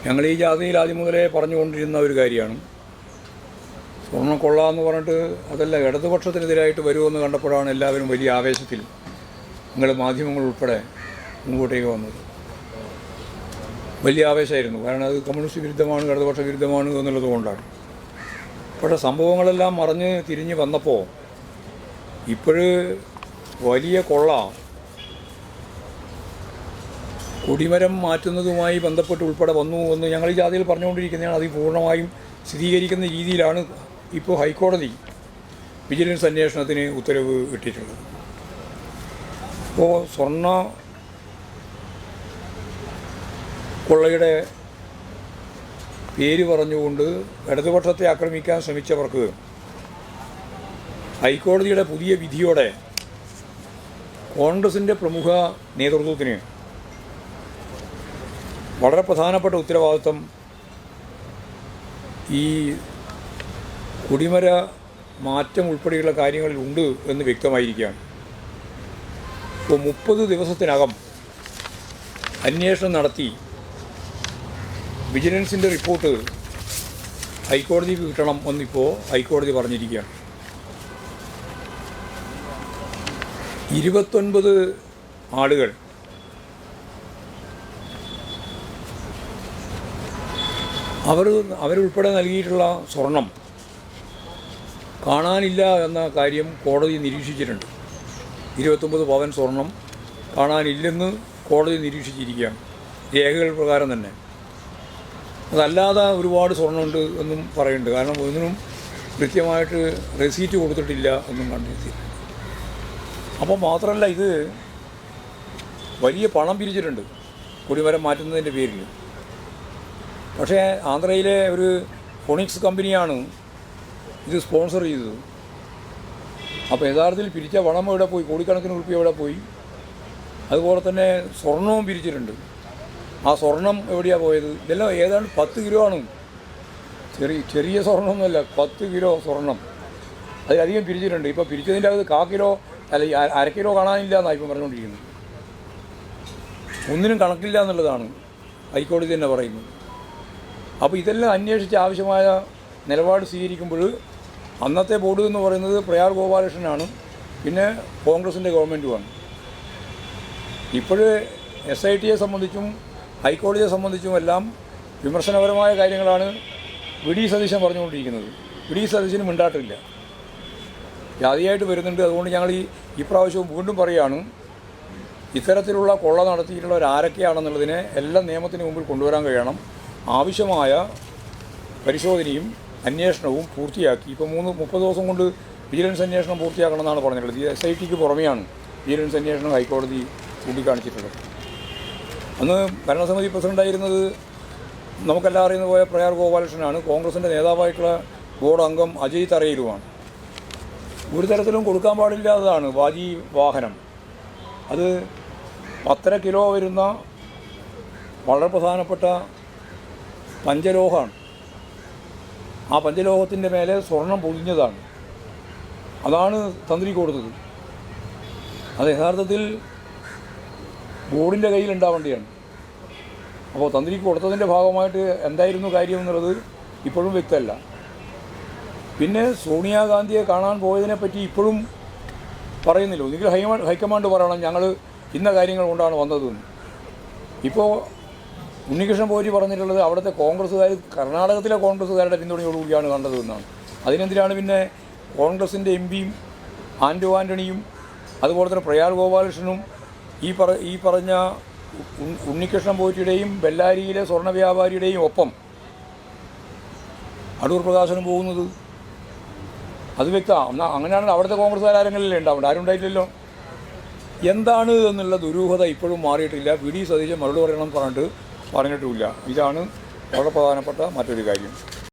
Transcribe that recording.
ഞങ്ങൾ ഈ ജാഥയിൽ ആദ്യം മുതലേ പറഞ്ഞുകൊണ്ടിരുന്ന ഒരു കാര്യമാണ്. സ്വർണ്ണക്കൊള്ള എന്ന് പറഞ്ഞിട്ട് അതല്ല, ഇടതുപക്ഷത്തിനെതിരായിട്ട് വരുമെന്ന് കണ്ടപ്പോഴാണ് എല്ലാവരും വലിയ ആവേശത്തിൽ നിങ്ങൾ മാധ്യമങ്ങൾ ഉൾപ്പെടെ മുമ്പോട്ടേക്ക് വന്നത്. വലിയ ആവേശമായിരുന്നു. കാരണം അത് കമ്മ്യൂണിസ്റ്റ് വിരുദ്ധമാണ്, ഇടതുപക്ഷ വിരുദ്ധമാണ് എന്നുള്ളത് കൊണ്ടാണ്. പക്ഷേ സംഭവങ്ങളെല്ലാം മറിഞ്ഞ് തിരിഞ്ഞ് വന്നപ്പോൾ ഇപ്പോഴ് വലിയ കൊള്ള കൊടിമരം മാറ്റുന്നതുമായി ബന്ധപ്പെട്ട് ഉൾപ്പെടെ വന്നു എന്ന് ഞങ്ങൾ ഈ ജാഥയിൽ പറഞ്ഞുകൊണ്ടിരിക്കുന്നതാണ്. അത് പൂർണ്ണമായും സ്ഥിരീകരിക്കുന്ന രീതിയിലാണ് ഇപ്പോൾ ഹൈക്കോടതി വിജിലൻസ് അന്വേഷണത്തിന് ഉത്തരവ് ഇട്ടിട്ടുള്ളത്. അപ്പോൾ സ്വർണ്ണ കൊള്ളയുടെ പേര് പറഞ്ഞുകൊണ്ട് ഇടതുപക്ഷത്തെ ആക്രമിക്കാൻ ശ്രമിച്ചവർക്ക് ഹൈക്കോടതിയുടെ പുതിയ വിധിയോടെ കോൺഗ്രസിൻ്റെ പ്രമുഖ നേതൃത്വത്തിന് വളരെ പ്രധാനപ്പെട്ട ഉത്തരവാദിത്വം ഈ കൊടിമര മാറ്റം ഉൾപ്പെടെയുള്ള കാര്യങ്ങളിൽ ഉണ്ട് എന്ന് വ്യക്തമായിരിക്കുകയാണ്. ഇപ്പോൾ 30 ദിവസത്തിനകം അന്വേഷണം നടത്തി വിജിലൻസിൻ്റെ റിപ്പോർട്ട് ഹൈക്കോടതിക്ക് കിട്ടണം എന്നിപ്പോൾ ഹൈക്കോടതി പറഞ്ഞിരിക്കുകയാണ്. 29 ആളുകൾ അവരുൾപ്പെടെ നൽകിയിട്ടുള്ള സ്വർണം കാണാനില്ല എന്ന കാര്യം കോടതി നിരീക്ഷിച്ചിട്ടുണ്ട്. 29 പവൻ സ്വർണം കാണാനില്ലെന്ന് കോടതി നിരീക്ഷിച്ചിരിക്കുകയാണ്, രേഖകൾ പ്രകാരം തന്നെ. അതല്ലാതെ ഒരുപാട് സ്വർണ്ണമുണ്ട് എന്നും പറയുന്നുണ്ട്. കാരണം ഒന്നിനും കൃത്യമായിട്ട് റെസീറ്റ് കൊടുത്തിട്ടില്ല എന്നും കണ്ടെത്തിയിട്ടുണ്ട്. അപ്പോൾ മാത്രമല്ല, ഇത് വലിയ പണം പിരിച്ചിട്ടുണ്ട് കൊടിമരം മാറ്റുന്നതിൻ്റെ പേരിൽ. പക്ഷേ ആന്ധ്രയിലെ ഒരു ഫോണിക്സ് കമ്പനിയാണ് ഇത് സ്പോൺസർ ചെയ്തത്. അപ്പോൾ യഥാർത്ഥത്തിൽ പിരിച്ച പണം എവിടെ പോയി? കോടിക്കണക്കിന് റുപ്യ എവിടെ പോയി? അതുപോലെ തന്നെ സ്വർണവും പിരിച്ചിട്ടുണ്ട്. ആ സ്വർണം എവിടെയാണ് പോയത്? ഇതെല്ലാം ഏതാണ്ട് 10 കിലോ ആണ്. ചെറിയ സ്വർണ്ണമൊന്നുമല്ല, 10 കിലോ സ്വർണം അതിലധികം പിരിച്ചിട്ടുണ്ട്. ഇപ്പോൾ പിരിച്ചതിൻ്റെ അകത്ത് 1/4 കിലോ അല്ല 1/2 കിലോ കാണാനില്ല എന്നാണ് ഇപ്പം പറഞ്ഞുകൊണ്ടിരിക്കുന്നത്. ഒന്നിനും കണക്കില്ല എന്നുള്ളതാണ് ഹൈക്കോടതി തന്നെ പറയുന്നത്. അപ്പോൾ ഇതെല്ലാം അന്വേഷിച്ച് ആവശ്യമായ നിലപാട് സ്വീകരിക്കുമ്പോൾ അന്നത്തെ ബോർഡ് എന്ന് പറയുന്നത് പ്രയാർ ഗോപാലകൃഷ്ണനാണ്, പിന്നെ കോൺഗ്രസിൻ്റെ ഗവൺമെൻറ്റുമാണ്. ഇപ്പോൾ SITയെ സംബന്ധിച്ചും ഹൈക്കോടതിയെ സംബന്ധിച്ചും എല്ലാം വിമർശനപരമായ കാര്യങ്ങളാണ് വി.ഡി. സതീശൻ പറഞ്ഞുകൊണ്ടിരിക്കുന്നത്. വി.ഡി. സതീശന് മിണ്ടാട്ടില്ല, ജാതിയായിട്ട് വരുന്നുണ്ട്. അതുകൊണ്ട് ഞങ്ങൾ ഈ പ്രാവശ്യവും വീണ്ടും പറയുകയാണ്, ഇത്തരത്തിലുള്ള കൊള്ള നടത്തിയിട്ടുള്ളവരാരൊക്കെയാണെന്നുള്ളതിനെ എല്ലാം നിയമത്തിന് മുമ്പിൽ കൊണ്ടുവരാൻ കഴിയണം. ആവശ്യമായ പരിശോധനയും അന്വേഷണവും പൂർത്തിയാക്കി. ഇപ്പോൾ 30 ദിവസം കൊണ്ട് വിജിലൻസ് അന്വേഷണം പൂർത്തിയാക്കണമെന്നാണ് പറഞ്ഞിട്ടുള്ളത്. ഈ SITക്ക് പുറമെയാണ് വിജിലൻസ് അന്വേഷണം ഹൈക്കോടതി ചൂണ്ടിക്കാണിച്ചിട്ടുള്ളത്. അന്ന് ഭരണസമിതി പ്രസിഡൻ്റായിരുന്നത് നമുക്കെല്ലാം അറിയുന്ന പോലെ പ്രയാർ ഗോപാലകൃഷ്ണനാണ്. കോൺഗ്രസിൻ്റെ നേതാവായിട്ടുള്ള ബോർഡ് അംഗം അജയ് തറയിലുമാണ്. ഒരു തരത്തിലും കൊടുക്കാൻ പാടില്ലാത്തതാണ് വാജി വാഹനം. അത് 10 കിലോ വരുന്ന വളരെ പ്രധാനപ്പെട്ട പഞ്ചലോഹമാണ്. ആ പഞ്ചലോഹത്തിൻ്റെ മേലെ സ്വർണം പൊതിഞ്ഞതാണ്. അതാണ് തന്ത്രി കൊടുത്തത്. അത് യഥാർത്ഥത്തിൽ ബോർഡിൻ്റെ കയ്യിലുണ്ടാവേണ്ടതാണ്. അപ്പോൾ തന്ത്രിക്ക് കൊടുത്തതിൻ്റെ ഭാഗമായിട്ട് എന്തായിരുന്നു കാര്യം എന്നുള്ളത് ഇപ്പോഴും വ്യക്തമല്ല. പിന്നെ സോണിയാഗാന്ധിയെ കാണാൻ പോയതിനെപ്പറ്റി ഇപ്പോഴും പറയുന്നില്ല. ഒന്നുകിൽ ഹൈക്കമാൻഡ് പറയണം ഞങ്ങൾ ഇന്ന കാര്യങ്ങൾ കൊണ്ടാണ് വന്നതെന്ന്. ഇപ്പോൾ ഉണ്ണികൃഷ്ണൻ പോറ്റി പറഞ്ഞിട്ടുള്ളത് അവിടുത്തെ കോൺഗ്രസ്സുകാർ കർണാടകത്തിലെ കോൺഗ്രസ്സുകാരുടെ പിന്തുണയോടുകൂടിയാണ് കണ്ടതെന്നാണ്. അതിനെന്തിനാണ് പിന്നെ കോൺഗ്രസിൻ്റെ MP ആൻഡോ ആൻ്റണിയും അതുപോലെ തന്നെ പ്രയാർ ഗോപാലകൃഷ്ണനും ഈ പറഞ്ഞ ഉണ്ണികൃഷ്ണൻ പോറ്റിയുടെയും ബെല്ലാരിയിലെ സ്വർണ്ണ വ്യാപാരിയുടെയും ഒപ്പം അടൂർ പ്രകാശനും പോകുന്നത്? അത് വ്യക്തമാണ്. അങ്ങനെയാണെങ്കിൽ അവിടുത്തെ കോൺഗ്രസ്സുകാരെങ്കിലല്ലേ ഉണ്ടാവുന്നത്? ആരും ഉണ്ടായിട്ടില്ലല്ലോ. എന്താണ് എന്നുള്ള ദുരൂഹത ഇപ്പോഴും മാറിയിട്ടില്ല. വി.ഡി. സതീശൻ മറുപടി പറയണം പറഞ്ഞിട്ടുമില്ല. ഇതാണ് വളരെ പ്രധാനപ്പെട്ട മറ്റൊരു കാര്യം.